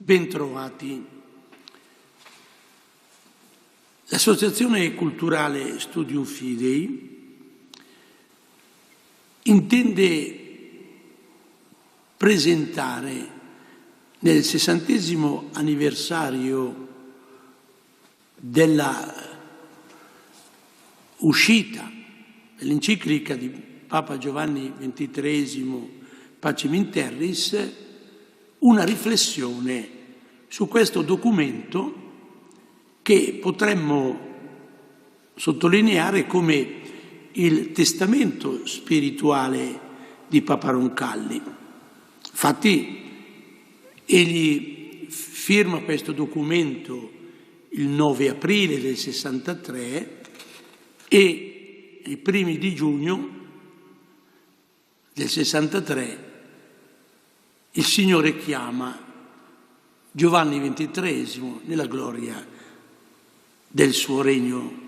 Bentrovati. L'Associazione Culturale Studium Fidei intende presentare nel 60° anniversario della uscita dell'enciclica di Papa Giovanni XXIII, Pacem in Terris, una riflessione su questo documento che potremmo sottolineare come il testamento spirituale di Papa Roncalli. Infatti, egli firma questo documento il 9 aprile del 63 e ai primi di giugno del 63 il Signore chiama Giovanni XXIII nella gloria del suo regno,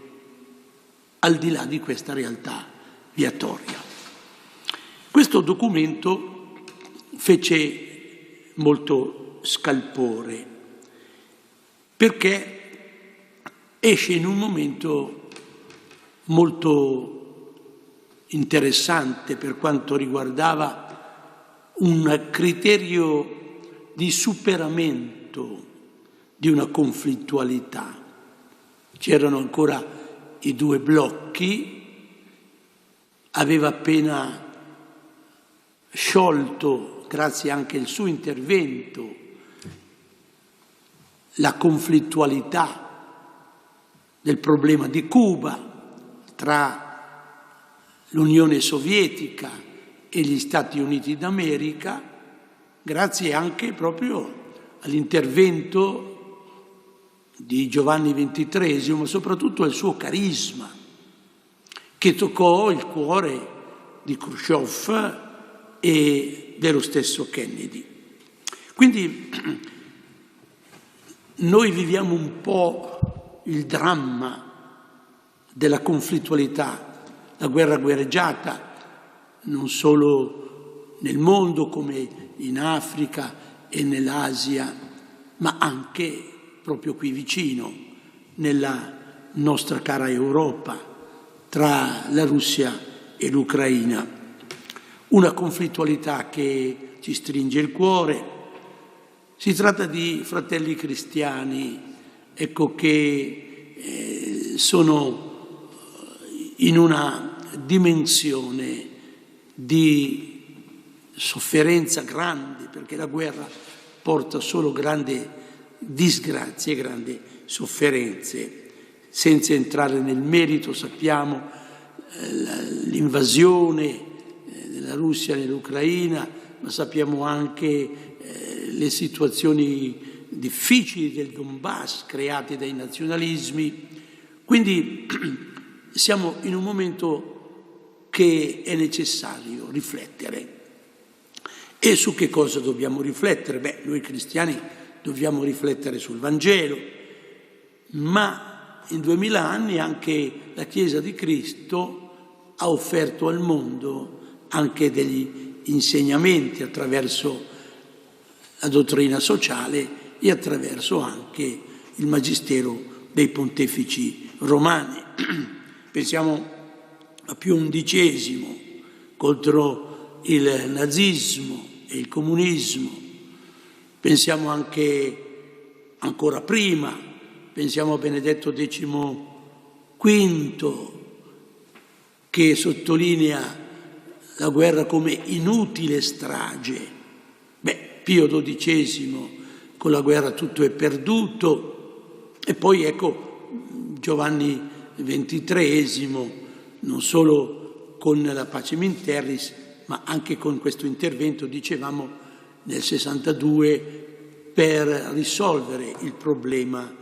al di là di questa realtà viatoria. Questo documento fece molto scalpore, perché esce in un momento molto interessante per quanto riguardava un criterio di superamento di una conflittualità. C'erano ancora i due blocchi, aveva appena sciolto, grazie anche al suo intervento, la conflittualità del problema di Cuba tra l'Unione Sovietica e gli Stati Uniti d'America, grazie anche proprio all'intervento di Giovanni XXIII, ma soprattutto al suo carisma, che toccò il cuore di Khrushchev e dello stesso Kennedy. Quindi noi viviamo un po' il dramma della conflittualità, la guerra guerreggiata, non solo nel mondo come in Africa e nell'Asia, ma anche proprio qui vicino, nella nostra cara Europa, tra la Russia e l'Ucraina. Una conflittualità che ci stringe il cuore. Si tratta di fratelli cristiani, ecco, che sono in una dimensione di sofferenza grande, perché la guerra porta solo grande disgrazie, grandi sofferenze. Senza entrare nel merito, sappiamo l'invasione della Russia nell'Ucraina, ma sappiamo anche le situazioni difficili del Donbass create dai nazionalismi. Quindi siamo in un momento che è necessario riflettere. E su che cosa dobbiamo riflettere? Noi cristiani dobbiamo riflettere sul Vangelo, ma in 2000 anni anche la Chiesa di Cristo ha offerto al mondo anche degli insegnamenti attraverso la dottrina sociale e attraverso anche il magistero dei pontefici romani. Pensiamo a Pio XI contro il nazismo e il comunismo. Pensiamo anche ancora prima, pensiamo a Benedetto XV che sottolinea la guerra come inutile strage. Pio XII con la guerra tutto è perduto, e poi ecco Giovanni XXIII non solo con la Pacem in Terris, ma anche con questo intervento, dicevamo, nel 62 per risolvere il problema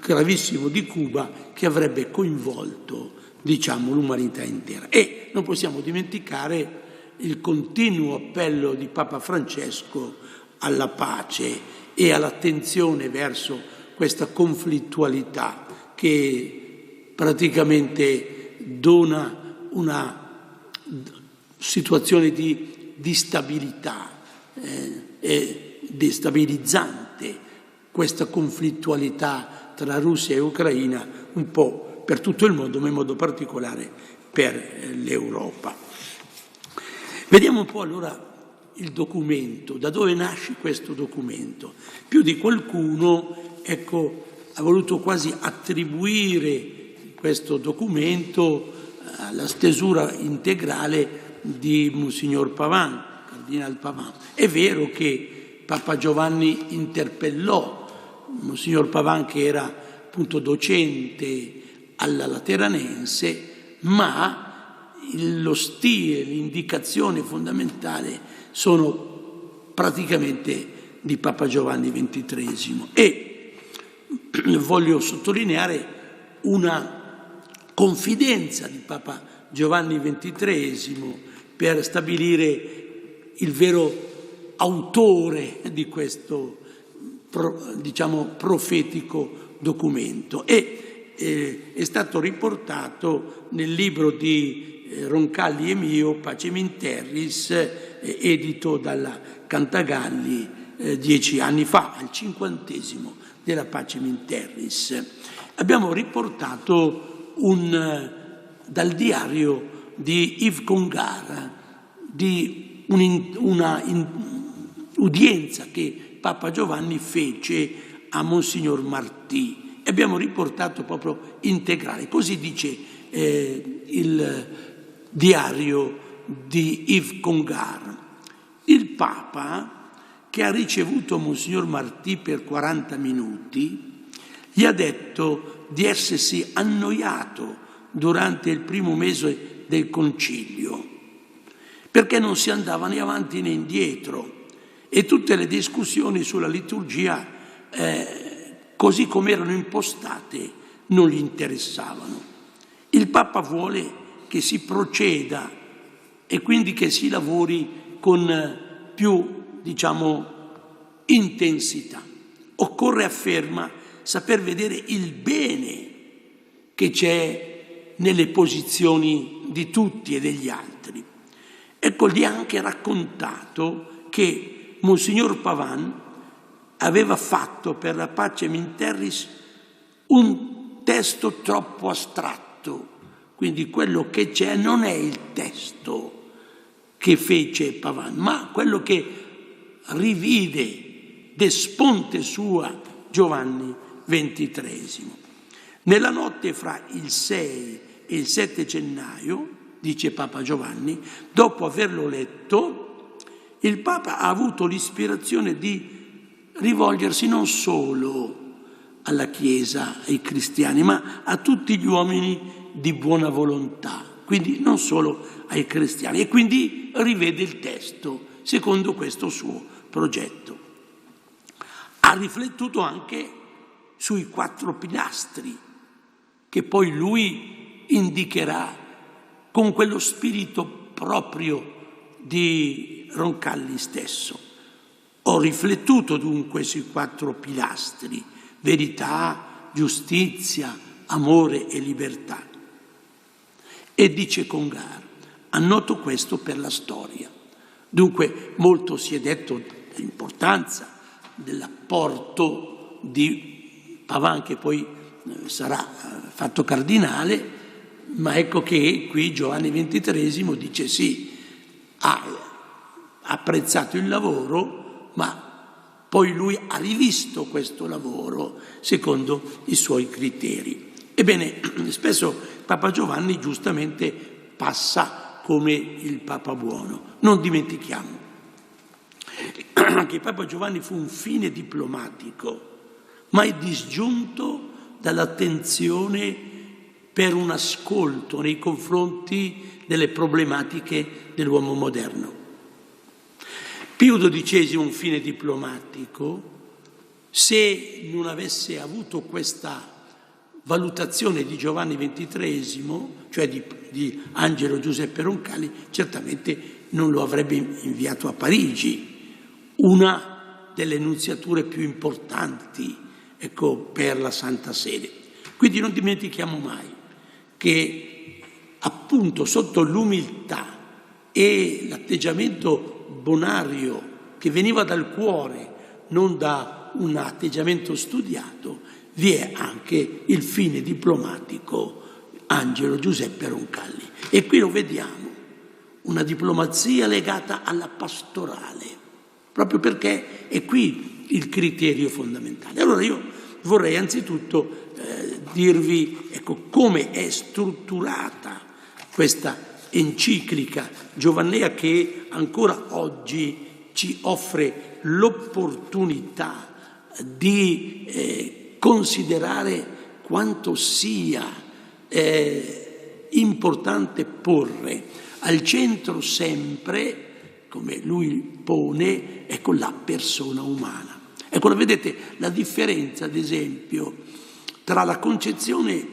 gravissimo di Cuba che avrebbe coinvolto, l'umanità intera. E non possiamo dimenticare il continuo appello di Papa Francesco alla pace e all'attenzione verso questa conflittualità che praticamente dona una situazione di stabilità e destabilizzante questa conflittualità tra Russia e Ucraina un po' per tutto il mondo, ma in modo particolare per l'Europa. Vediamo un po' allora il documento, da dove nasce questo documento. Più di qualcuno, ha voluto quasi attribuire questo documento alla stesura integrale di Monsignor Pavan, Cardinal Pavan. È vero che Papa Giovanni interpellò Monsignor Pavan, che era appunto docente alla Lateranense, ma lo stile, l'indicazione fondamentale sono praticamente di Papa Giovanni XXIII. E voglio sottolineare una confidenza di Papa Giovanni XXIII per stabilire il vero autore di questo, profetico documento. È stato riportato nel libro di Roncalli e mio, Pacem in Terris, edito dalla Cantagalli 10 anni fa, al 50° della Pacem in Terris. Abbiamo riportato dal diario di Yves Congar, di una udienza che Papa Giovanni fece a Monsignor Martì. Abbiamo riportato proprio integrale, così dice il diario di Yves Congar. Il Papa, che ha ricevuto Monsignor Martì per 40 minuti, gli ha detto di essersi annoiato durante il primo mese del concilio, perché non si andava né avanti né indietro e tutte le discussioni sulla liturgia, così come erano impostate, non gli interessavano. Il Papa vuole che si proceda e quindi che si lavori con più, intensità. Occorre, afferma, saper vedere il bene che c'è nelle posizioni di tutti e degli altri. Gli ha anche raccontato che Monsignor Pavan aveva fatto per la Pacem in Terris un testo troppo astratto, quindi quello che c'è non è il testo che fece Pavan, ma quello che rivide d'esponte sua Giovanni XXIII. Nella notte fra il 6 e il 7 gennaio, dice Papa Giovanni, dopo averlo letto, il Papa ha avuto l'ispirazione di rivolgersi non solo alla Chiesa, ai cristiani, ma a tutti gli uomini di buona volontà, quindi non solo ai cristiani, e quindi rivede il testo secondo questo suo progetto. Ha riflettuto anche sui 4 pilastri che poi lui indicherà con quello spirito proprio di Roncalli stesso. Ho riflettuto dunque sui 4 pilastri: verità, giustizia, amore e libertà. E dice Congar, annoto questo per la storia. Dunque molto si è detto dell'importanza dell'apporto di Pavan, che poi sarà fatto cardinale, ma ecco che qui Giovanni XXIII dice sì, ha apprezzato il lavoro, ma poi lui ha rivisto questo lavoro secondo i suoi criteri. Ebbene, spesso Papa Giovanni giustamente passa come il Papa buono. Non dimentichiamo che Papa Giovanni fu un fine diplomatico, mai disgiunto dall'attenzione per un ascolto nei confronti delle problematiche dell'uomo moderno. Pio XII, un fine diplomatico, se non avesse avuto questa valutazione di Giovanni XXIII, cioè di Angelo Giuseppe Roncalli, certamente non lo avrebbe inviato a Parigi, una delle nunziature più importanti, per la Santa Sede. Quindi non dimentichiamo mai che appunto sotto l'umiltà e l'atteggiamento bonario che veniva dal cuore, non da un atteggiamento studiato, vi è anche il fine diplomatico Angelo Giuseppe Roncalli. E qui lo vediamo, una diplomazia legata alla pastorale, proprio perché è qui il criterio fondamentale. Allora io vorrei anzitutto dirvi, ecco, come è strutturata questa enciclica giovannea che ancora oggi ci offre l'opportunità di considerare quanto sia importante porre al centro sempre, come lui pone, ecco, la persona umana. Ecco, vedete la differenza, ad esempio, tra la concezione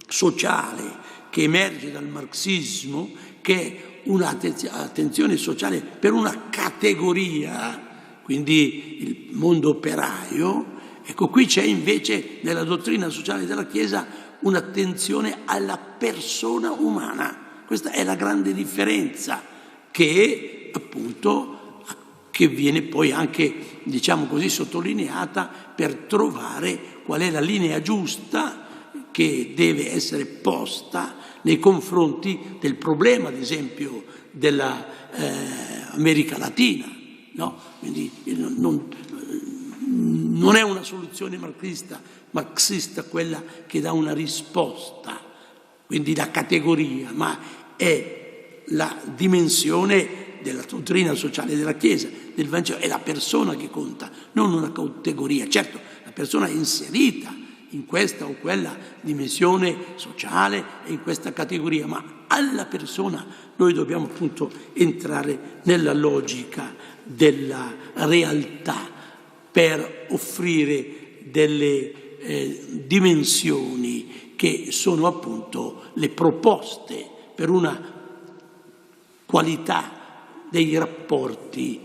sociale che emerge dal marxismo, che è un'attenzione sociale per una categoria, quindi il mondo operaio. Ecco, qui c'è invece nella dottrina sociale della Chiesa un'attenzione alla persona umana. Questa è la grande differenza che appunto che viene poi anche, diciamo così, sottolineata per trovare qual è la linea giusta che deve essere posta nei confronti del problema, ad esempio, dell'America Latina, no? Quindi non è una soluzione marxista quella che dà una risposta, quindi la categoria, ma è la dimensione della dottrina sociale della Chiesa, del Vangelo, è la persona che conta, non una categoria. Certo, la persona è inserita in questa o quella dimensione sociale e in questa categoria, ma alla persona noi dobbiamo appunto entrare nella logica della realtà per offrire delle dimensioni che sono appunto le proposte per una qualità dei rapporti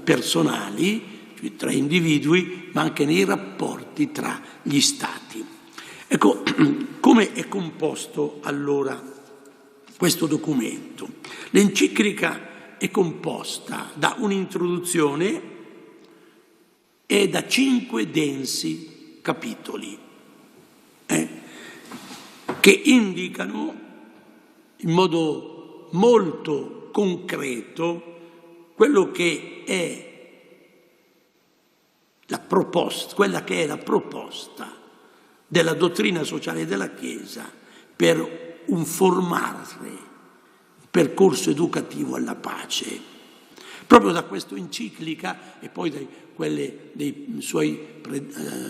personali tra individui, ma anche nei rapporti tra gli stati. Ecco, come è composto allora questo documento? L'enciclica è composta da un'introduzione e da 5 densi capitoli che indicano in modo molto concreto quello che è la proposta, quella che è la proposta della dottrina sociale della Chiesa per un percorso educativo alla pace. Proprio da questa enciclica e poi da quelle dei suoi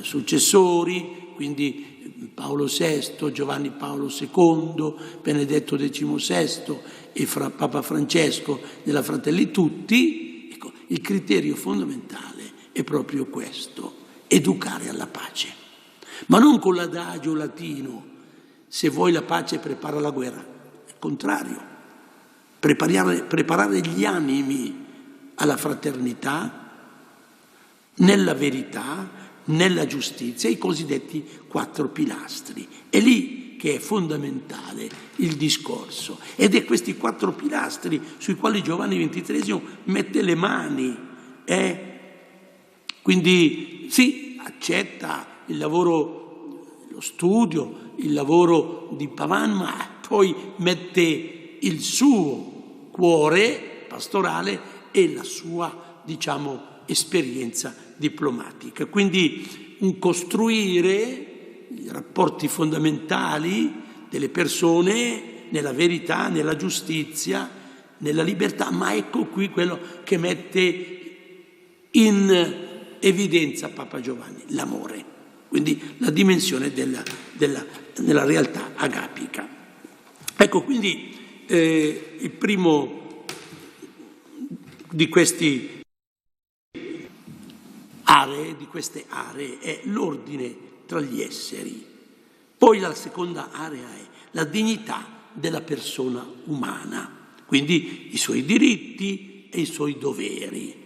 successori, quindi Paolo VI, Giovanni Paolo II, Benedetto XVI e Papa Francesco nella Fratelli Tutti, ecco, il criterio fondamentale è proprio questo: educare alla pace. Ma non con l'adagio latino, se vuoi la pace prepara la guerra. Al contrario, preparare gli animi alla fraternità, nella verità, nella giustizia, i cosiddetti 4 pilastri. È lì che è fondamentale il discorso. Ed è questi 4 pilastri sui quali Giovanni XXIII mette le mani. Quindi sì, accetta il lavoro, lo studio, il lavoro di Pavan, ma poi mette il suo cuore pastorale e la sua, diciamo, esperienza diplomatica. Quindi un costruire i rapporti fondamentali delle persone nella verità, nella giustizia, nella libertà, ma ecco qui quello che mette in evidenza Papa Giovanni: l'amore, quindi la dimensione della realtà agapica. Ecco, quindi il primo di queste aree è l'ordine tra gli esseri. Poi la seconda area è la dignità della persona umana, quindi i suoi diritti e i suoi doveri.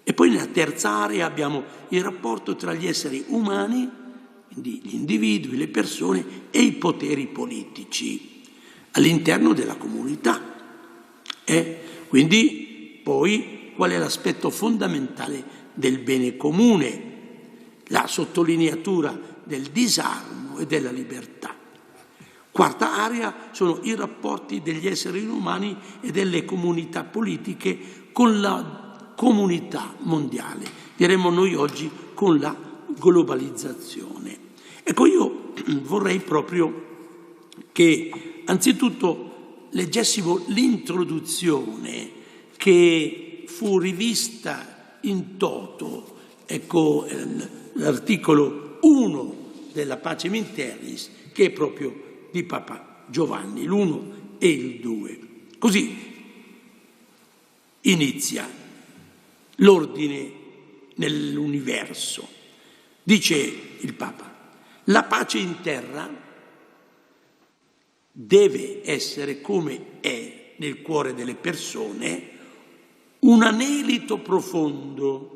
E poi nella terza area abbiamo il rapporto tra gli esseri umani, quindi gli individui, le persone, e i poteri politici all'interno della comunità. Quindi poi qual è l'aspetto fondamentale del bene comune, la sottolineatura del disarmo e della libertà. Quarta area sono i rapporti degli esseri umani e delle comunità politiche con la comunità mondiale, diremmo noi oggi con la globalizzazione. Ecco, io vorrei proprio che anzitutto leggessimo l'introduzione che fu rivista in toto, ecco, l'articolo 1 della Pacem in Terris, che è proprio di Papa Giovanni, l'1 e il 2. Così inizia l'ordine nell'universo. Dice il Papa: la pace in terra deve essere, come è nel cuore delle persone, un anelito profondo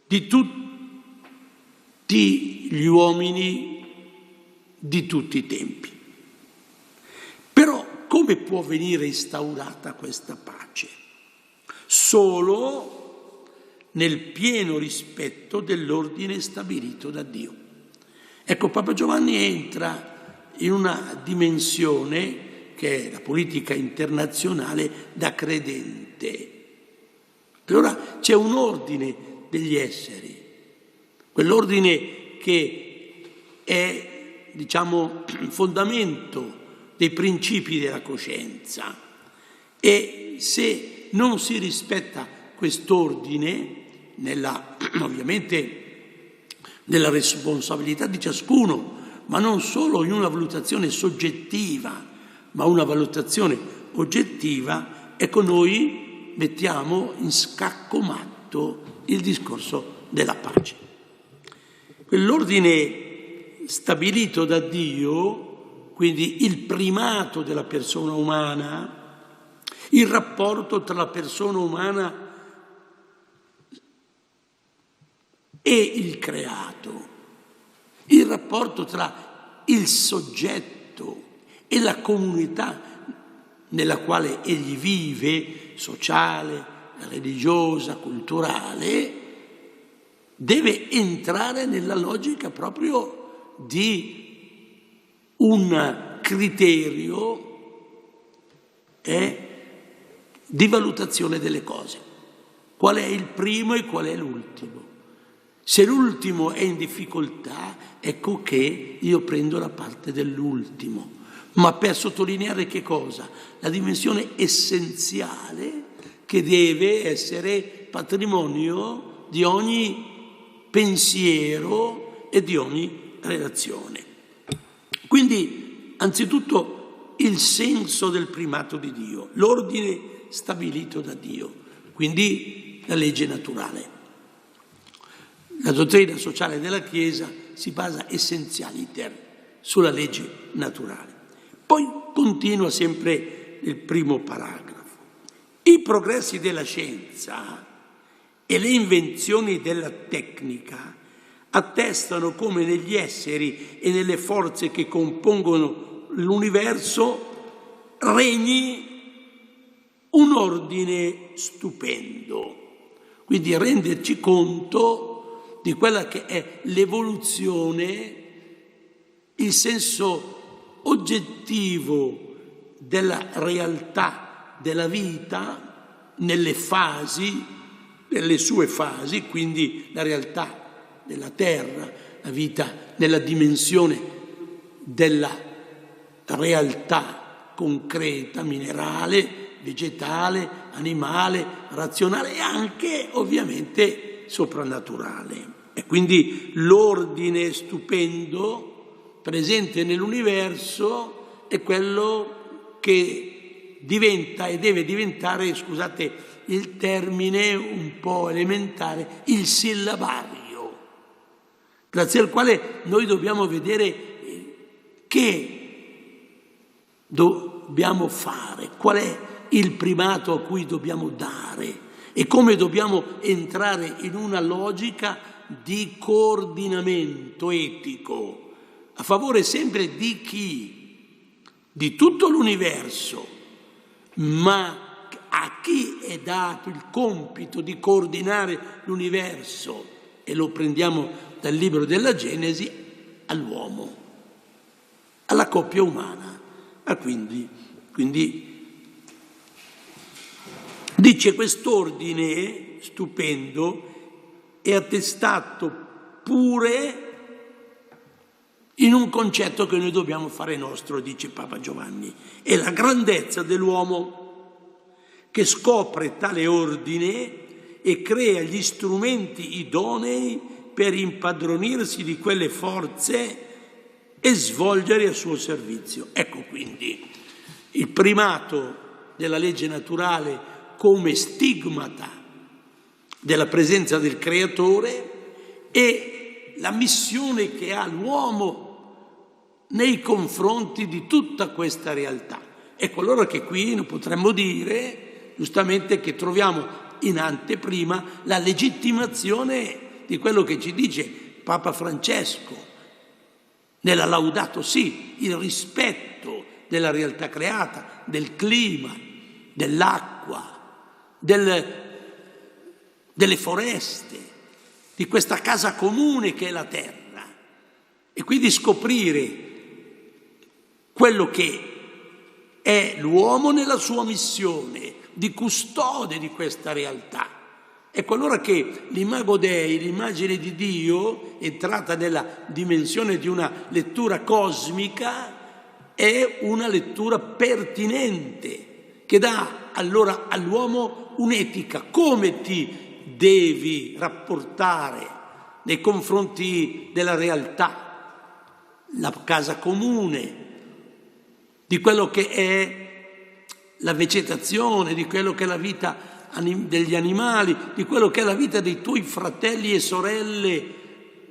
di tutti gli uomini di tutti i tempi. Però come può venire instaurata questa pace? Solo nel pieno rispetto dell'ordine stabilito da Dio. Ecco, Papa Giovanni entra in una dimensione che è la politica internazionale da credente. Allora c'è un ordine degli esseri, quell'ordine che è, diciamo, il fondamento dei principi della coscienza, e se non si rispetta quest'ordine, ovviamente nella responsabilità di ciascuno, ma non solo in una valutazione soggettiva, ma una valutazione oggettiva, ecco, noi mettiamo in scacco matto il discorso della pace. Quell'ordine stabilito da Dio, quindi il primato della persona umana, il rapporto tra la persona umana e il creato, il rapporto tra il soggetto e la comunità nella quale egli vive, sociale, religiosa, culturale, deve entrare nella logica proprio di un criterio di valutazione delle cose. Qual è il primo e qual è l'ultimo? Se l'ultimo è in difficoltà, ecco che io prendo la parte dell'ultimo, ma per sottolineare che cosa? La dimensione essenziale che deve essere patrimonio di ogni pensiero e di ogni relazione. Quindi, anzitutto, il senso del primato di Dio, l'ordine stabilito da Dio, quindi la legge naturale. La dottrina sociale della Chiesa si basa essenzialiter sulla legge naturale. Poi continua sempre il primo paragrafo. I progressi della scienza e le invenzioni della tecnica attestano come negli esseri e nelle forze che compongono l'universo regni un ordine stupendo. Quindi renderci conto di quella che è l'evoluzione, il senso oggettivo della realtà della vita nelle fasi, nelle sue fasi, quindi la realtà della terra, la vita nella dimensione della realtà concreta, minerale, vegetale, animale, razionale e anche ovviamente soprannaturale. E quindi l'ordine stupendo presente nell'universo è quello che diventa e deve diventare, scusate il termine un po' elementare, il sillabario, grazie al quale noi dobbiamo vedere che dobbiamo fare, qual è il primato a cui dobbiamo dare e come dobbiamo entrare in una logica di coordinamento etico a favore sempre di chi? Di tutto l'universo, ma a chi è dato il compito di coordinare l'universo, e lo prendiamo dal libro della Genesi, all'uomo, alla coppia umana. Quindi dice quest'ordine stupendo è attestato pure in un concetto che noi dobbiamo fare nostro, dice Papa Giovanni, è la grandezza dell'uomo che scopre tale ordine e crea gli strumenti idonei per impadronirsi di quelle forze e svolgere a suo servizio. Ecco quindi il primato della legge naturale come stigmata della presenza del Creatore e la missione che ha l'uomo nei confronti di tutta questa realtà. Ecco allora che qui potremmo dire giustamente che troviamo in anteprima la legittimazione di quello che ci dice Papa Francesco nella Laudato Si, il rispetto della realtà creata, del clima, dell'acqua, delle foreste, di questa casa comune che è la terra, e quindi scoprire quello che è l'uomo nella sua missione di custode di questa realtà. Ecco allora che l'Imago Dei, l'immagine di Dio, entrata nella dimensione di una lettura cosmica, è una lettura pertinente, che dà allora all'uomo un'etica. Come ti devi rapportare nei confronti della realtà, la casa comune, di quello che è la vegetazione, di quello che è la vita degli animali, di quello che è la vita dei tuoi fratelli e sorelle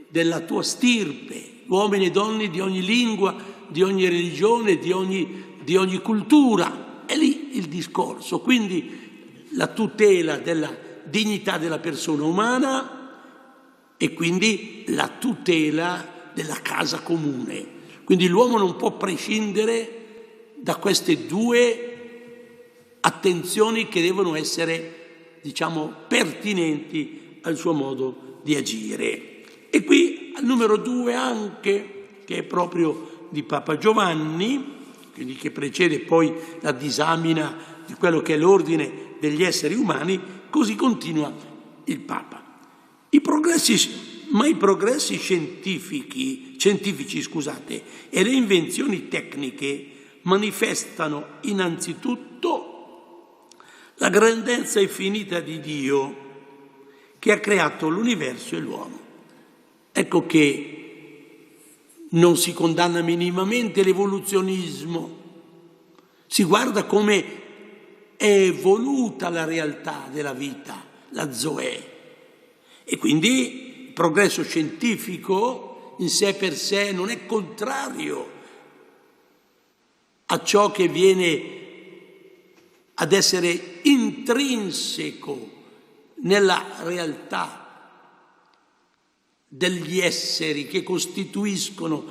della tua stirpe, uomini e donne di ogni lingua, di ogni religione, di ogni cultura. È lì il discorso. Quindi la tutela della dignità della persona umana e quindi la tutela della casa comune. Quindi l'uomo non può prescindere da queste due attenzioni che devono essere, pertinenti al suo modo di agire. E qui al numero 2 anche, che è proprio di Papa Giovanni, quindi che precede poi la disamina di quello che è l'ordine degli esseri umani, così continua il Papa. I progressi scientifici, e le invenzioni tecniche manifestano innanzitutto la grandezza infinita di Dio che ha creato l'universo e l'uomo. Ecco che non si condanna minimamente l'evoluzionismo, si guarda come è evoluta la realtà della vita, la zoe, e quindi il progresso scientifico in sé per sé non è contrario a ciò che viene ad essere intrinseco nella realtà degli esseri che costituiscono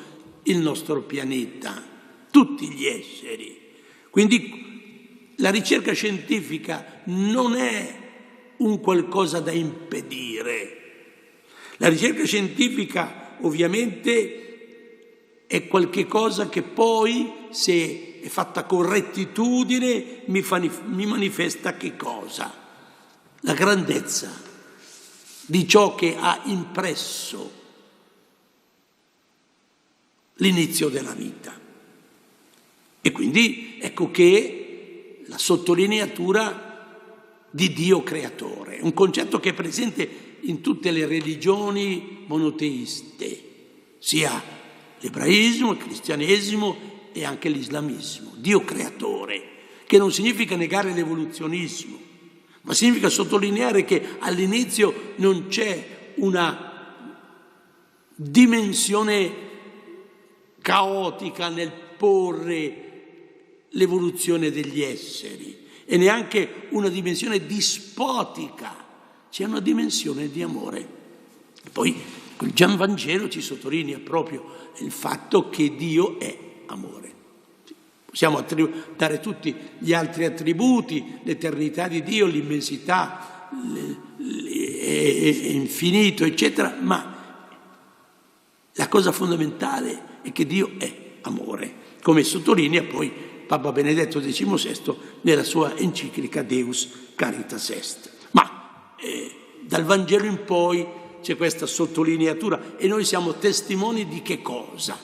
il nostro pianeta, tutti gli esseri. Quindi la ricerca scientifica non è un qualcosa da impedire. La ricerca scientifica ovviamente è qualche cosa che poi, se è fatta con rettitudine, mi manifesta che cosa? La grandezza di ciò che ha impresso l'inizio della vita. E quindi ecco che la sottolineatura di Dio creatore, un concetto che è presente in tutte le religioni monoteiste, sia l'ebraismo, il cristianesimo e anche l'islamismo. Dio creatore, che non significa negare l'evoluzionismo, ma significa sottolineare che all'inizio non c'è una dimensione caotica nel porre l'evoluzione degli esseri e neanche una dimensione dispotica, c'è una dimensione di amore. E poi il Gian Vangelo ci sottolinea proprio il fatto che Dio è amore. Possiamo dare tutti gli altri attributi, l'eternità di Dio, l'immensità, l'infinito, eccetera, ma la cosa fondamentale è che Dio è amore, come sottolinea poi Papa Benedetto XVI nella sua enciclica Deus Caritas Est. Ma dal Vangelo in poi c'è questa sottolineatura e noi siamo testimoni di che cosa?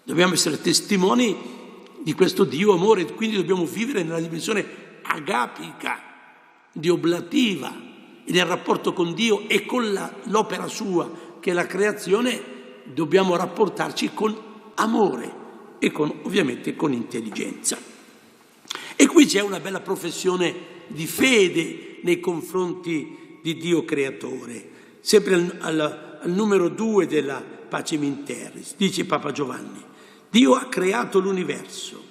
Dobbiamo essere testimoni di questo Dio amore, quindi dobbiamo vivere nella dimensione agapica, dioblativa, nel rapporto con Dio e con l'opera sua, che è la creazione. Dobbiamo rapportarci con amore e ovviamente con intelligenza. E qui c'è una bella professione di fede nei confronti di Dio creatore. Sempre al numero 2 della Pacem in Terris, dice Papa Giovanni: Dio ha creato l'universo,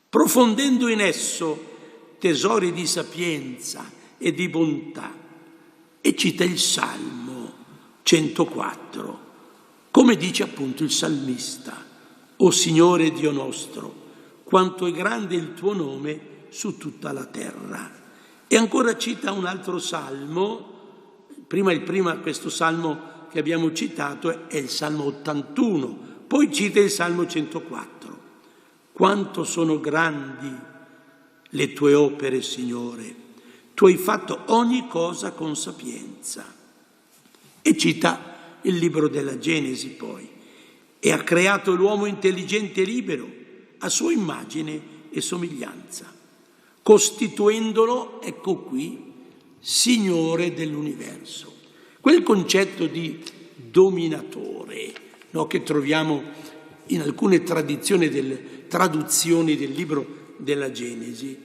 profondendo in esso tesori di sapienza e di bontà. E cita il Salmo 104, come dice appunto il salmista: O Signore Dio nostro, quanto è grande il tuo nome su tutta la terra. E ancora cita un altro salmo, prima questo salmo che abbiamo citato è il Salmo 81, poi cita il Salmo 104. Quanto sono grandi le tue opere, Signore, tu hai fatto ogni cosa con sapienza. E cita il libro della Genesi poi: e ha creato l'uomo intelligente e libero a sua immagine e somiglianza, costituendolo, ecco qui, Signore dell'universo. Quel concetto di dominatore, no, che troviamo in alcune traduzioni del libro della Genesi,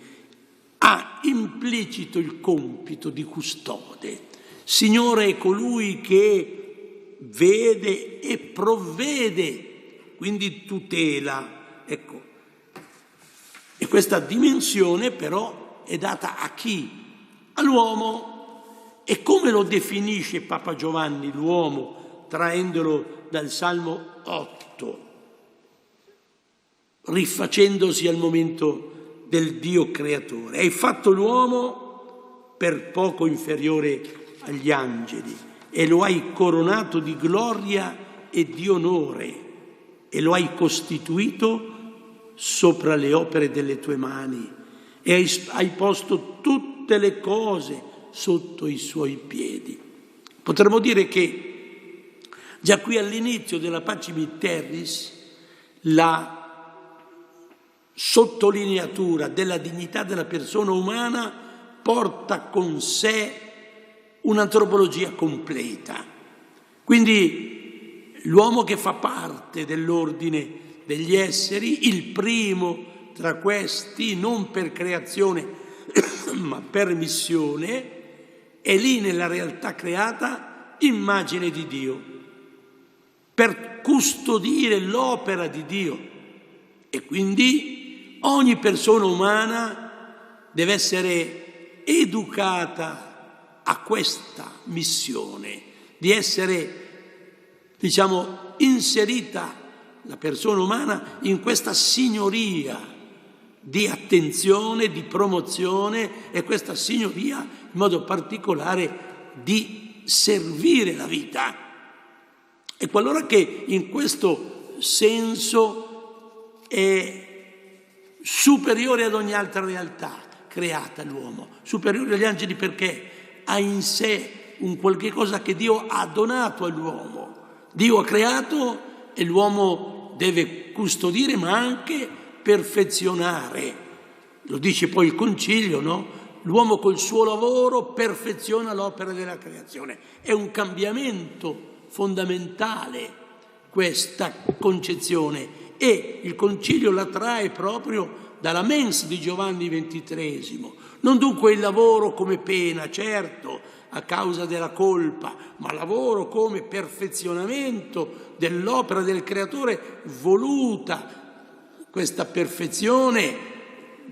ha implicito il compito di custode. Signore è colui che vede e provvede, quindi tutela. Ecco. E questa dimensione però è data a chi? All'uomo. E come lo definisce Papa Giovanni l'uomo, traendolo dal Salmo 8, rifacendosi al momento del Dio creatore? Hai fatto l'uomo per poco inferiore agli angeli e lo hai coronato di gloria e di onore e lo hai costituito sopra le opere delle tue mani e hai posto tutte le cose sotto i suoi piedi. Potremmo dire che già qui all'inizio della Pacem in Terris la sottolineatura della dignità della persona umana porta con sé un'antropologia completa. Quindi l'uomo che fa parte dell'ordine degli esseri, il primo tra questi, non per creazione ma per missione, è lì nella realtà creata immagine di Dio, per custodire l'opera di Dio. E quindi ogni persona umana deve essere educata a questa missione, di essere, inserita la persona umana in questa signoria di attenzione, di promozione, e questa signoria in modo particolare di servire la vita. E qualora che in questo senso è superiore ad ogni altra realtà creata l'uomo, superiore agli angeli perché ha in sé un qualche cosa che Dio ha donato all'uomo. Dio ha creato e l'uomo deve custodire ma anche perfezionare. Lo dice poi il Concilio, no? L'uomo col suo lavoro perfeziona l'opera della creazione. È un cambiamento fondamentale questa concezione e il Concilio la trae proprio dalla mens di Giovanni XXIII. Non dunque il lavoro come pena, certo, a causa della colpa, ma lavoro come perfezionamento dell'opera del Creatore voluta, questa perfezione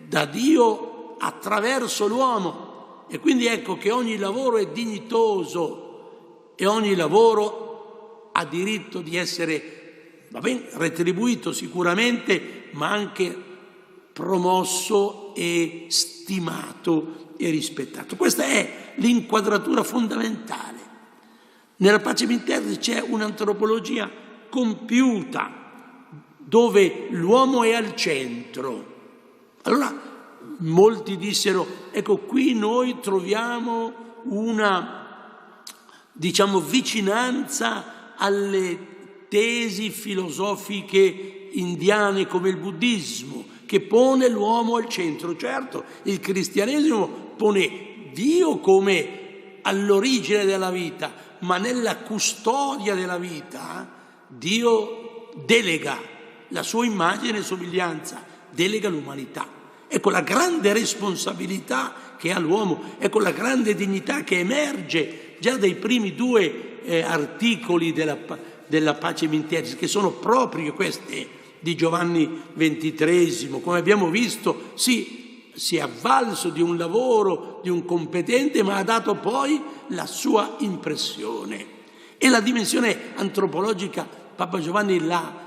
da Dio attraverso l'uomo. E quindi ecco che ogni lavoro è dignitoso e ogni lavoro ha diritto di essere retribuito sicuramente, ma anche promosso e stimato e rispettato. Questa è l'inquadratura fondamentale. Nella Pacem in Terris c'è un'antropologia compiuta, dove l'uomo è al centro. Allora molti dissero, ecco, qui noi troviamo una, vicinanza alle tesi filosofiche indiane come il buddismo, che pone l'uomo al centro. Certo, il cristianesimo pone Dio come all'origine della vita, ma nella custodia della vita Dio delega la sua immagine e somiglianza, delega l'umanità. Ecco la grande responsabilità che ha l'uomo, ecco la grande dignità che emerge già dai primi 2 articoli della Pacem in Terris, che sono proprio queste di Giovanni XXIII. Come abbiamo visto, sì, si è avvalso di un lavoro, di un competente, ma ha dato poi la sua impressione. E la dimensione antropologica Papa Giovanni l'ha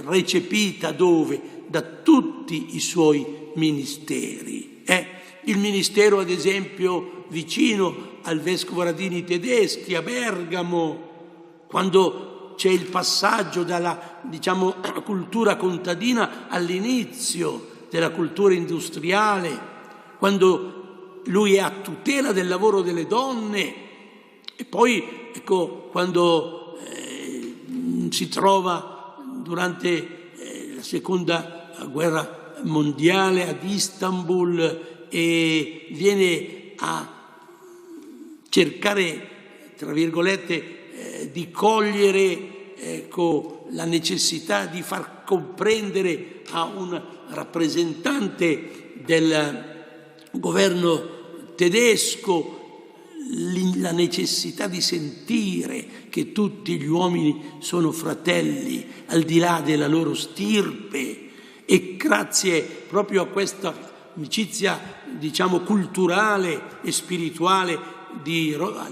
recepita dove? Da tutti i suoi ministeri. Il ministero, ad esempio, vicino al vescovo Radini Tedeschi a Bergamo, quando c'è il passaggio dalla, cultura contadina all'inizio della cultura industriale, quando lui è a tutela del lavoro delle donne, e poi, ecco, quando si trova durante la seconda guerra mondiale ad Istanbul e viene a cercare, tra virgolette, di cogliere, ecco, la necessità di far comprendere a un rappresentante del governo tedesco la necessità di sentire che tutti gli uomini sono fratelli al di là della loro stirpe, e grazie proprio a questa amicizia, culturale e spirituale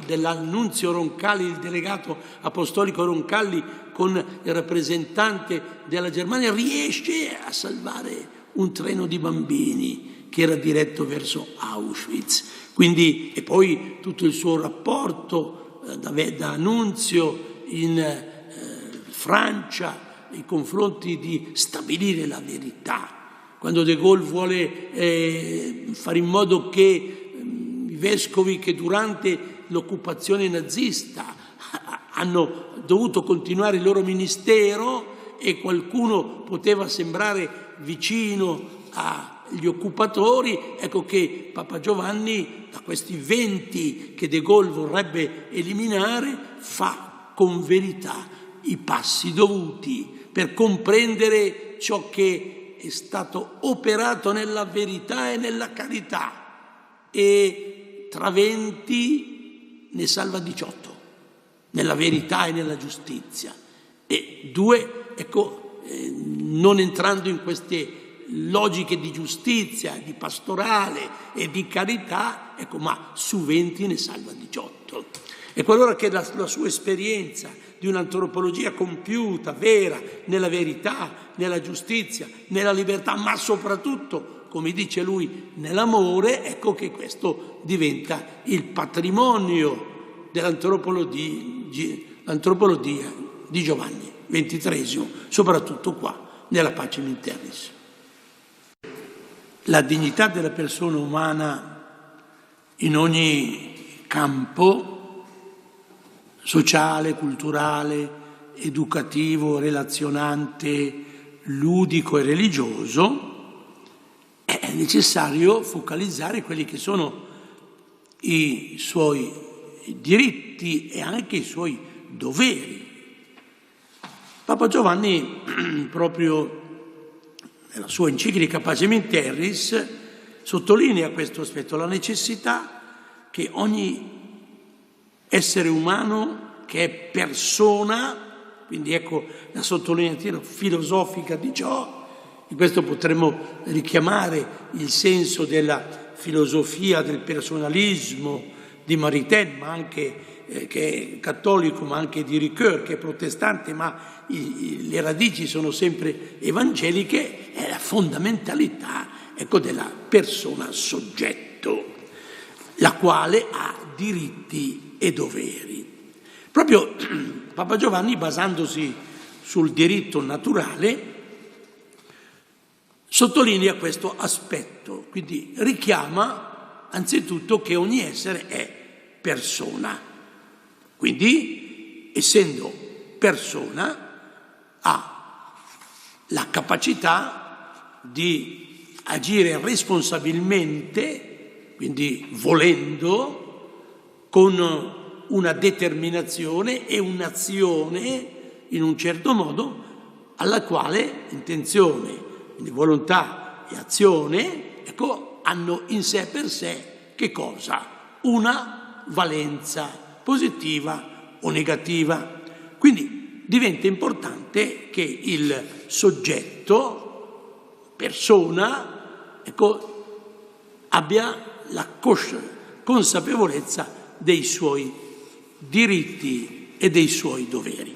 dell'annunzio Roncalli, il delegato apostolico Roncalli, con il rappresentante della Germania, riesce a salvare un treno di bambini che era diretto verso Auschwitz. Quindi, e poi tutto il suo rapporto da nunzio in Francia nei confronti di stabilire la verità. Quando De Gaulle vuole fare in modo che i vescovi che durante l'occupazione nazista hanno dovuto continuare il loro ministero, e qualcuno poteva sembrare vicino agli occupatori, ecco che Papa Giovanni, da questi 20 che De Gaulle vorrebbe eliminare, fa con verità i passi dovuti per comprendere ciò che è stato operato nella verità e nella carità, e tra 20 ne salva 18 nella verità e nella giustizia, e 2, ecco, non entrando in queste logiche di giustizia, di pastorale e di carità, ecco, ma su 20 ne salva 18. Ecco allora che la sua esperienza di un'antropologia compiuta, vera, nella verità, nella giustizia, nella libertà, ma soprattutto, come dice lui, nell'amore, ecco che questo diventa il patrimonio dell'antropologia di Giovanni XXIII, soprattutto qua, nella Pacem in Terris. La dignità della persona umana in ogni campo, sociale, culturale, educativo, relazionante, ludico e religioso, è necessario focalizzare quelli che sono i suoi diritti e anche i suoi doveri. Papa Giovanni, proprio nella sua enciclica Pacem in Terris, sottolinea questo aspetto, la necessità che ogni essere umano che è persona, quindi ecco la sottolineatura filosofica di ciò, in questo potremmo richiamare il senso della filosofia del personalismo di Maritain, ma anche che è cattolico ma anche di Ricoeur, che è protestante, ma le radici sono sempre evangeliche, è la fondamentalità, ecco, della persona soggetto, la quale ha diritti e doveri. Proprio Papa Giovanni, basandosi sul diritto naturale, sottolinea questo aspetto, quindi richiama anzitutto che ogni essere è persona, quindi essendo persona ha la capacità di agire responsabilmente, quindi volendo, con una determinazione e un'azione in un certo modo, alla quale intenzione, quindi volontà e azione, ecco, hanno in sé per sé che cosa? Una valenza positiva o negativa. Quindi diventa importante che il soggetto, persona, ecco, abbia la consapevolezza dei suoi diritti e dei suoi doveri.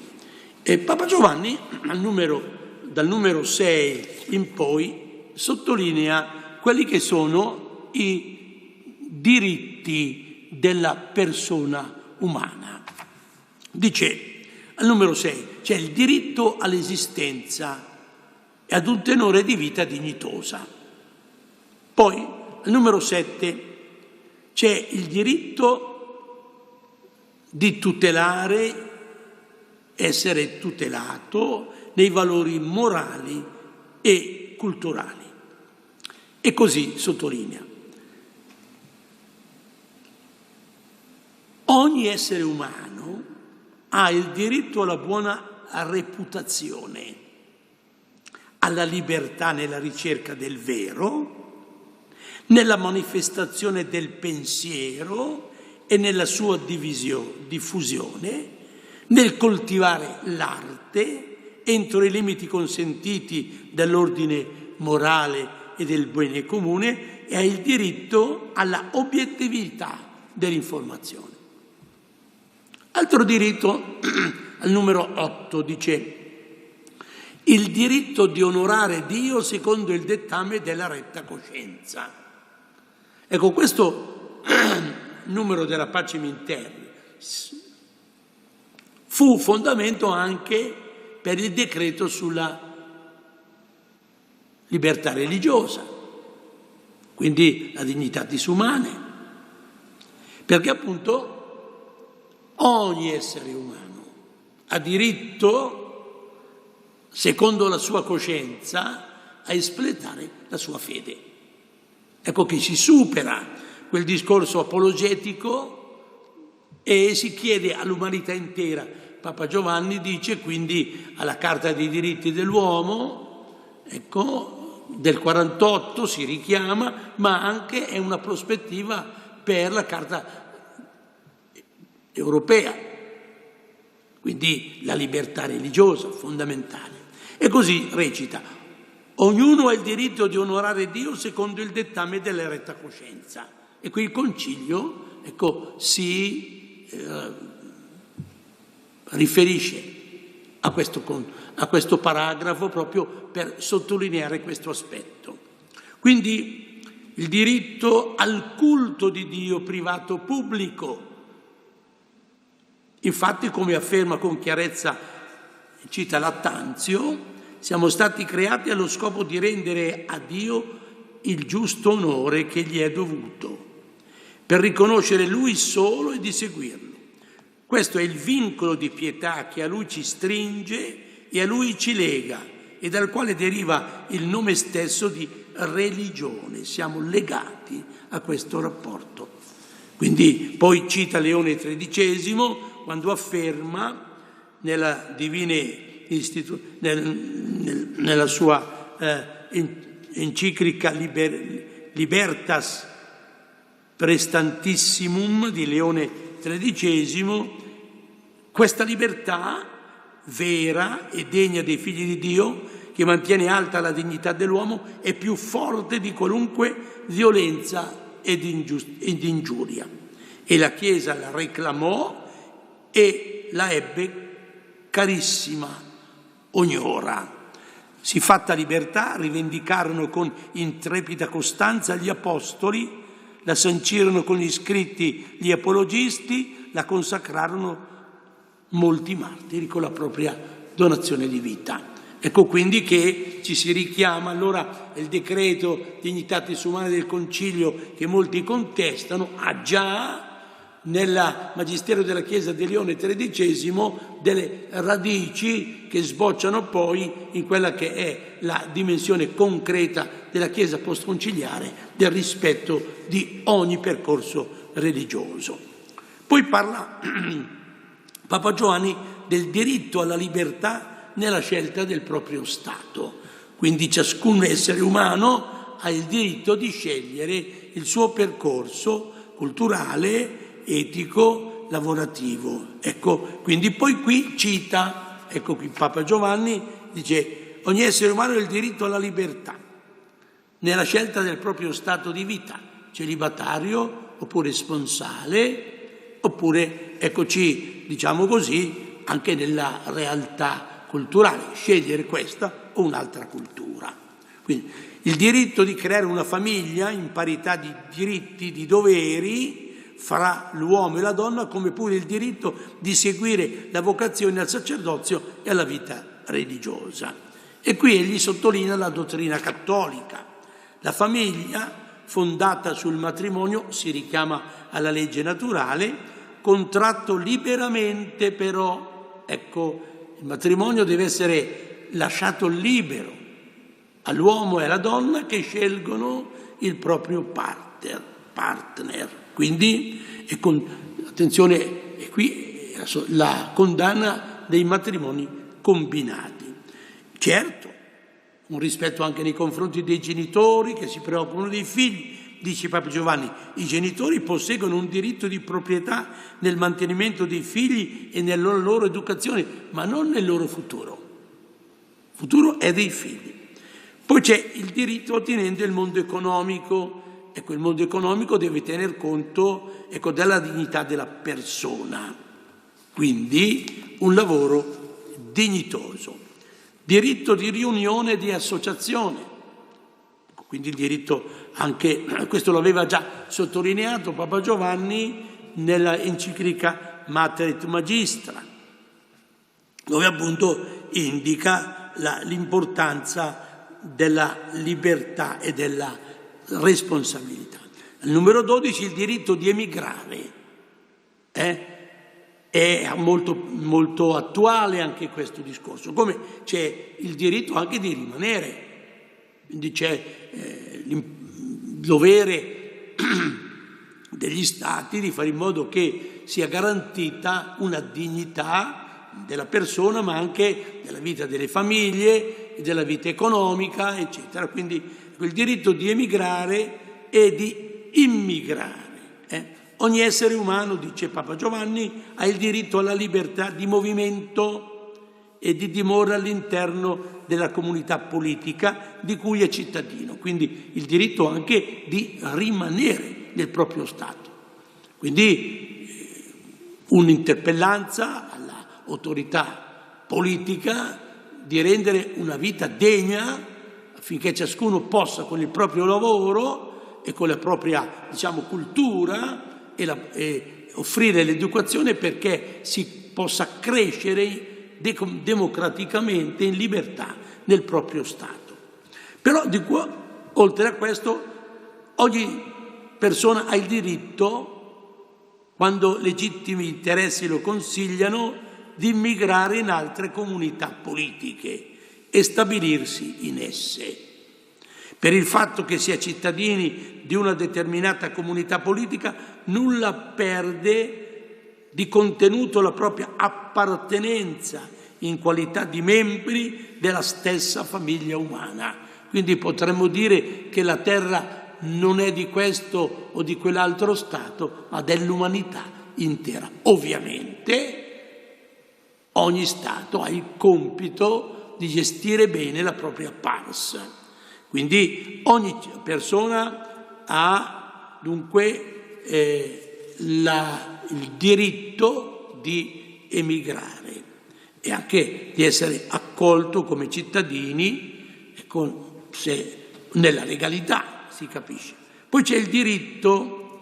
E Papa Giovanni, dal numero 6 in poi, sottolinea quelli che sono i diritti della persona umana. Dice al numero 6 c'è il diritto all'esistenza e ad un tenore di vita dignitosa. Poi al numero 7 c'è il diritto di tutelare, essere tutelato nei valori morali e culturali. E così sottolinea: ogni essere umano ha il diritto alla buona reputazione, alla libertà nella ricerca del vero, nella manifestazione del pensiero e nella sua diffusione, nel coltivare l'arte entro i limiti consentiti dall'ordine morale e del bene comune, e ha il diritto alla obiettività dell'informazione. Altro diritto, al numero 8, dice il diritto di onorare Dio secondo il dettame della retta coscienza. Ecco, questo numero della Pacem in Terre fu fondamento anche per il decreto sulla libertà religiosa, quindi la dignitatis umanae, perché appunto ogni essere umano ha diritto, secondo la sua coscienza, a espletare la sua fede. Ecco che si supera quel discorso apologetico e si chiede all'umanità intera. Papa Giovanni dice quindi alla Carta dei diritti dell'uomo, ecco, del 48 si richiama, ma anche è una prospettiva per la Carta europea, quindi la libertà religiosa fondamentale. E così recita: ognuno ha il diritto di onorare Dio secondo il dettame della retta coscienza. E qui il Concilio, ecco, si riferisce a questo paragrafo proprio per sottolineare questo aspetto. Quindi il diritto al culto di Dio privato o pubblico. Infatti, come afferma con chiarezza, cita Lattanzio, siamo stati creati allo scopo di rendere a Dio il giusto onore che gli è dovuto, per riconoscere Lui solo e di seguirlo. Questo è il vincolo di pietà che a Lui ci stringe e a Lui ci lega, e dal quale deriva il nome stesso di religione. Siamo legati a questo rapporto. Quindi poi cita Leone XIII quando afferma nella nella sua enciclica Libertas Prestantissimum di Leone XIII, questa libertà vera e degna dei figli di Dio, che mantiene alta la dignità dell'uomo, è più forte di qualunque violenza ed ingiuria. E la Chiesa la reclamò e la ebbe carissima ognora. Siffatta libertà rivendicarono con intrepida costanza gli apostoli, la sancirono con gli scritti gli apologisti, la consacrarono molti martiri con la propria donazione di vita. Ecco quindi che ci si richiama allora il decreto Dignitatis Humanae del Concilio, che molti contestano, ha già nel Magistero della Chiesa di Leone XIII delle radici che sbocciano poi in quella che è la dimensione concreta della Chiesa postconciliare, del rispetto di ogni percorso religioso. Poi parla Papa Giovanni del diritto alla libertà nella scelta del proprio stato. Quindi ciascun essere umano ha il diritto di scegliere il suo percorso culturale, etico, lavorativo. Ecco, quindi poi qui cita, ecco qui Papa Giovanni dice: ogni essere umano ha il diritto alla libertà nella scelta del proprio stato di vita, celibatario oppure sponsale, oppure, eccoci, diciamo così, anche nella realtà culturale, scegliere questa o un'altra cultura. Quindi il diritto di creare una famiglia in parità di diritti, di doveri fra l'uomo e la donna, come pure il diritto di seguire la vocazione al sacerdozio e alla vita religiosa. E qui egli sottolinea la dottrina cattolica. La famiglia fondata sul matrimonio si richiama alla legge naturale, contratto liberamente però, ecco, il matrimonio deve essere lasciato libero all'uomo e alla donna che scelgono il proprio partner. Quindi, attenzione, è qui la condanna dei matrimoni combinati. Certo, un rispetto anche nei confronti dei genitori che si preoccupano dei figli. Dice Papa Giovanni, i genitori posseggono un diritto di proprietà nel mantenimento dei figli e nella loro educazione, ma non nel loro futuro. Il futuro è dei figli. Poi c'è il diritto attinente al mondo economico. Ecco, il mondo economico deve tener conto, ecco, della dignità della persona. Quindi un lavoro dignitoso. Diritto di riunione e di associazione. Quindi il diritto anche, questo lo aveva già sottolineato Papa Giovanni nella enciclica Mater et Magistra, dove appunto indica l'importanza della libertà e della responsabilità. Al numero 12 il diritto di emigrare. È molto, molto attuale anche questo discorso, come c'è il diritto anche di rimanere. Quindi c'è il dovere degli Stati di fare in modo che sia garantita una dignità della persona, ma anche della vita delle famiglie, della vita economica, eccetera. Quindi il diritto di emigrare e di immigrare. Ogni essere umano, dice Papa Giovanni, ha il diritto alla libertà di movimento e di dimora all'interno della comunità politica di cui è cittadino, quindi il diritto anche di rimanere nel proprio Stato. Quindi un'interpellanza all'autorità politica di rendere una vita degna affinché ciascuno possa con il proprio lavoro e con la propria, diciamo, cultura e offrire l'educazione perché si possa crescere democraticamente in libertà nel proprio Stato. Però oltre a questo ogni persona ha il diritto, quando legittimi interessi lo consigliano, di immigrare in altre comunità politiche e stabilirsi in esse. Per il fatto che sia cittadini di una determinata comunità politica, nulla perde di contenuto la propria appartenenza in qualità di membri della stessa famiglia umana. Quindi potremmo dire che la terra non è di questo o di quell'altro Stato, ma dell'umanità intera. Ovviamente ogni Stato ha il compito di gestire bene la propria pars. Quindi ogni persona ha dunque il diritto di emigrare e anche di essere accolto come cittadini nella legalità, si capisce. Poi c'è il diritto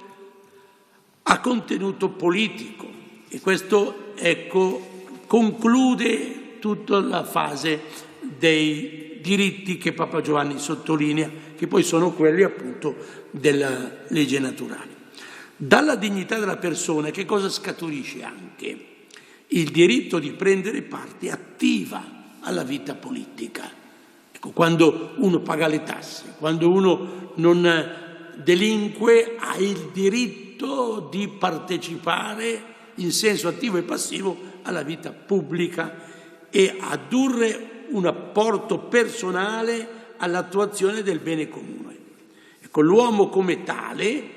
a contenuto politico e questo, conclude tutta la fase dei diritti che Papa Giovanni sottolinea, che poi sono quelli appunto della legge naturale. Dalla dignità della persona che cosa scaturisce anche? Il diritto di prendere parte attiva alla vita politica. Ecco, quando uno paga le tasse, quando uno non delinque, ha il diritto di partecipare in senso attivo e passivo alla vita pubblica e addurre un apporto personale all'attuazione del bene comune. Ecco, l'uomo come tale,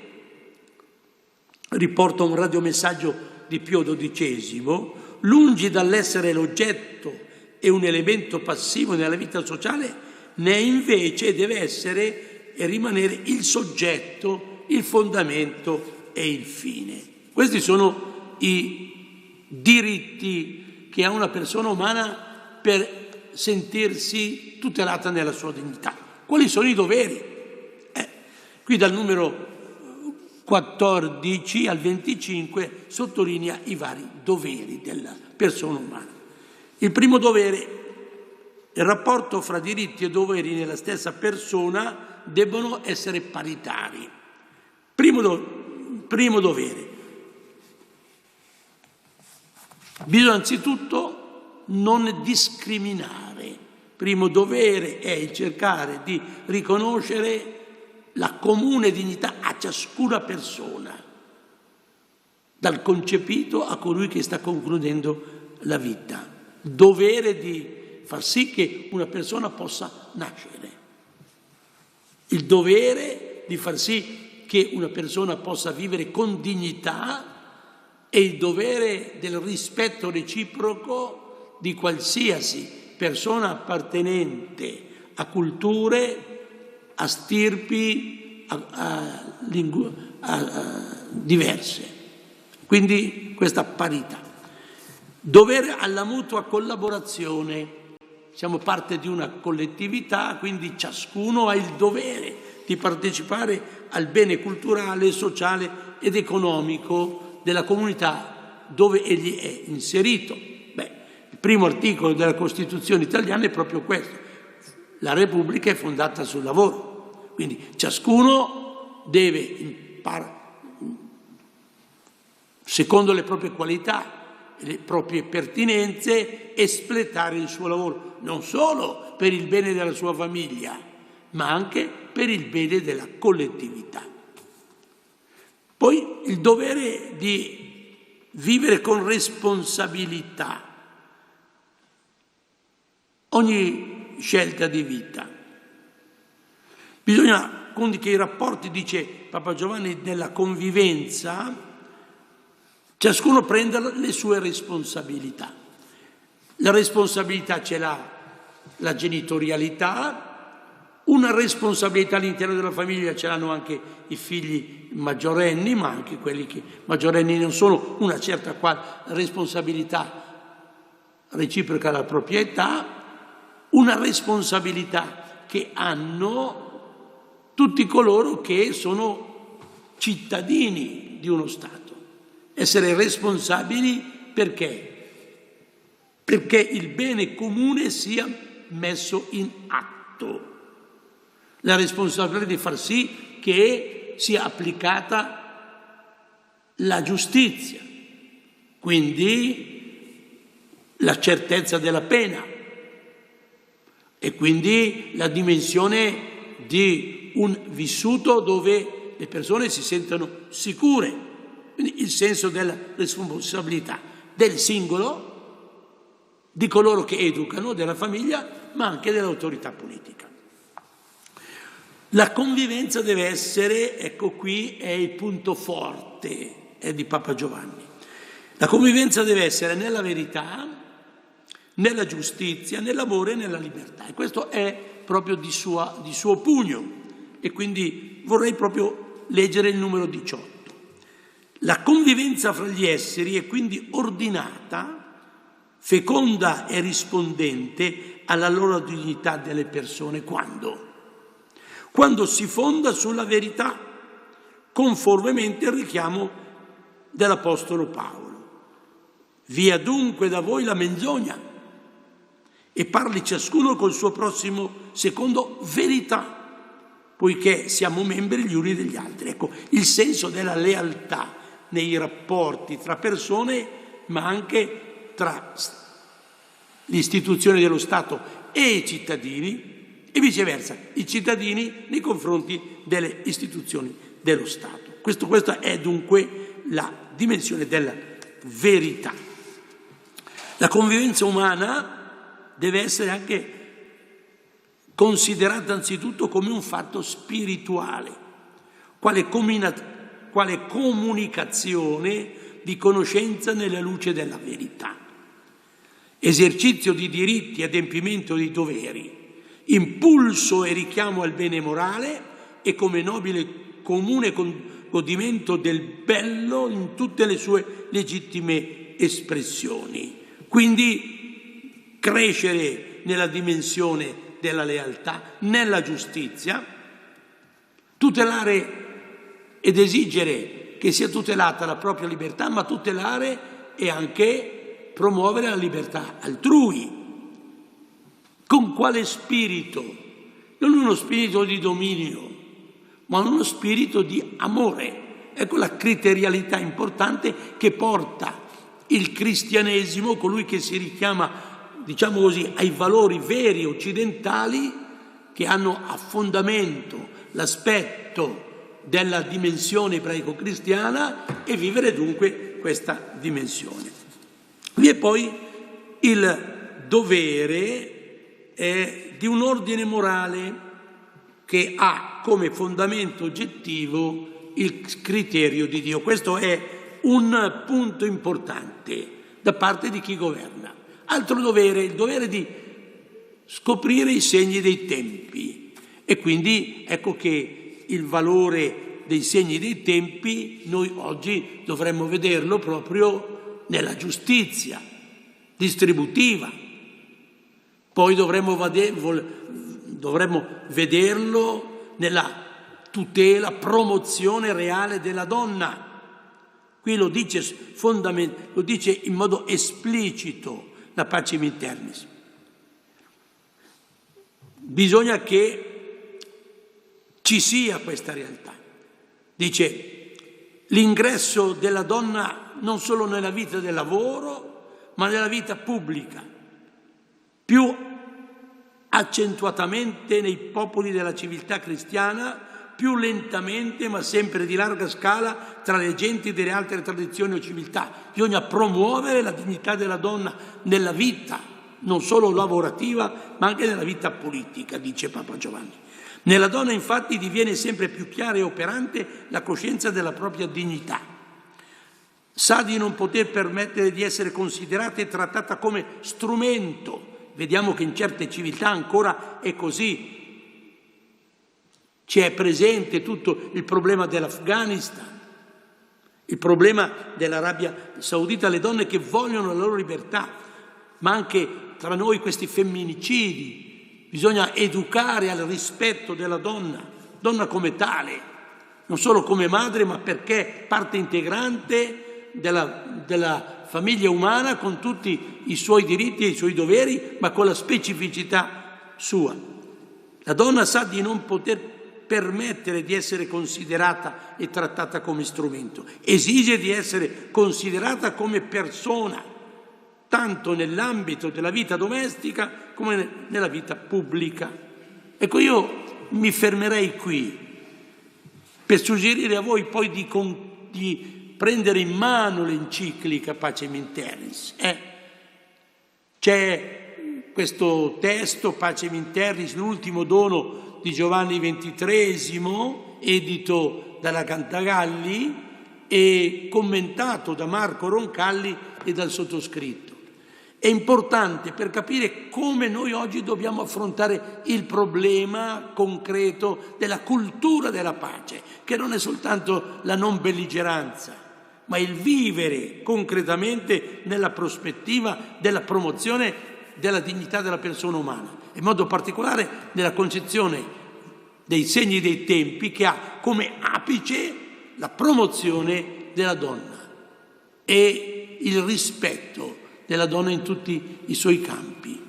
riporta un radiomessaggio di Pio XII, lungi dall'essere l'oggetto e un elemento passivo nella vita sociale, ne invece deve essere e rimanere il soggetto, il fondamento e il fine. Questi sono i diritti che ha una persona umana per sentirsi tutelata nella sua dignità. Quali sono i doveri? Qui dal numero 14 al 25 sottolinea i vari doveri della persona umana. Il primo dovere: il rapporto fra diritti e doveri nella stessa persona debbono essere paritari. Primo dovere: bisogna anzitutto non discriminare. Primo dovere è il cercare di riconoscere la comune dignità a ciascuna persona, dal concepito a colui che sta concludendo la vita. Dovere di far sì che una persona possa nascere. Il dovere di far sì che una persona possa vivere con dignità e il dovere del rispetto reciproco di qualsiasi persona appartenente a culture, a stirpi diverse. Quindi questa parità. Dovere alla mutua collaborazione. Siamo parte di una collettività, quindi ciascuno ha il dovere di partecipare al bene culturale, sociale ed economico della comunità dove egli è inserito. Il primo articolo della Costituzione italiana è proprio questo. La Repubblica è fondata sul lavoro. Quindi ciascuno deve, secondo le proprie qualità e le proprie pertinenze, espletare il suo lavoro, non solo per il bene della sua famiglia, ma anche per il bene della collettività. Poi il dovere di vivere con responsabilità ogni scelta di vita. Bisogna quindi che i rapporti, dice Papa Giovanni, nella convivenza, ciascuno prenda le sue responsabilità. La responsabilità ce l'ha la genitorialità, una responsabilità all'interno della famiglia ce l'hanno anche i figli maggiorenni, ma anche quelli che maggiorenni non sono, una certa responsabilità reciproca alla proprietà, una responsabilità che hanno tutti coloro che sono cittadini di uno Stato. Essere responsabili perché? Perché il bene comune sia messo in atto. La responsabilità di far sì che sia applicata la giustizia, quindi la certezza della pena e quindi la dimensione di un vissuto dove le persone si sentono sicure, quindi il senso della responsabilità del singolo, di coloro che educano, della famiglia, ma anche dell'autorità politica. La convivenza deve essere, ecco qui è il punto forte di Papa Giovanni, la convivenza deve essere nella verità, nella giustizia, nell'amore e nella libertà, e questo è proprio di suo pugno. E quindi vorrei proprio leggere il numero 18. La convivenza fra gli esseri è quindi ordinata feconda e rispondente alla loro dignità delle persone. Quando? Quando si fonda sulla verità, conformemente al richiamo dell'Apostolo Paolo. Via dunque da voi la menzogna e parli ciascuno col suo prossimo secondo verità, poiché siamo membri gli uni degli altri. Ecco, il senso della lealtà nei rapporti tra persone, ma anche tra le istituzioni dello Stato e i cittadini, e viceversa, i cittadini nei confronti delle istituzioni dello Stato. Questa è dunque la dimensione della verità. La convivenza umana deve essere anche considerata anzitutto come un fatto spirituale, quale comunicazione di conoscenza nella luce della verità, esercizio di diritti, adempimento di doveri, impulso e richiamo al bene morale e come nobile comune godimento del bello in tutte le sue legittime espressioni. Quindi crescere nella dimensione della lealtà, nella giustizia, tutelare ed esigere che sia tutelata la propria libertà, ma tutelare e anche promuovere la libertà altrui. Con quale spirito? Non uno spirito di dominio, ma uno spirito di amore. Ecco la criterialità importante che porta il cristianesimo, colui che si richiama, diciamo così, ai valori veri occidentali che hanno a fondamento l'aspetto della dimensione ebraico-cristiana, e vivere dunque questa dimensione. Vi è poi il dovere di un ordine morale che ha come fondamento oggettivo il criterio di Dio. Questo è un punto importante da parte di chi governa. Altro dovere, il dovere di scoprire i segni dei tempi. E quindi ecco che il valore dei segni dei tempi noi oggi dovremmo vederlo proprio nella giustizia distributiva. Poi dovremmo vederlo nella tutela, promozione reale della donna. Qui lo dice in modo esplicito la Pacem in Terris. Bisogna che ci sia questa realtà. Dice l'ingresso della donna non solo nella vita del lavoro, ma nella vita pubblica, più accentuatamente nei popoli della civiltà cristiana, più lentamente ma sempre di larga scala tra le genti delle altre tradizioni o civiltà. Bisogna promuovere la dignità della donna nella vita, non solo lavorativa, ma anche nella vita politica, dice Papa Giovanni. Nella donna infatti diviene sempre più chiara e operante la coscienza della propria dignità. Sa di non poter permettere di essere considerata e trattata come strumento. Vediamo che in certe civiltà ancora è così. C'è presente tutto il problema dell'Afghanistan, il problema dell'Arabia Saudita, le donne che vogliono la loro libertà, ma anche tra noi questi femminicidi. Bisogna educare al rispetto della donna come tale, non solo come madre, ma perché parte integrante della famiglia umana con tutti i suoi diritti e i suoi doveri, ma con la specificità sua. La donna sa di non poter permettere di essere considerata e trattata come strumento, esige di essere considerata come persona, tanto nell'ambito della vita domestica come nella vita pubblica. Ecco, io mi fermerei qui per suggerire a voi poi di prendere in mano l'enciclica Pacem in Terris. C'è questo testo, Pacem in Terris, l'ultimo dono di Giovanni XXIII, edito dalla Cantagalli e commentato da Marco Roncalli e dal sottoscritto. È importante per capire come noi oggi dobbiamo affrontare il problema concreto della cultura della pace, che non è soltanto la non belligeranza, ma il vivere concretamente nella prospettiva della promozione della dignità della persona umana, in modo particolare nella concezione dei segni dei tempi, che ha come apice la promozione della donna e il rispetto della donna in tutti i suoi campi.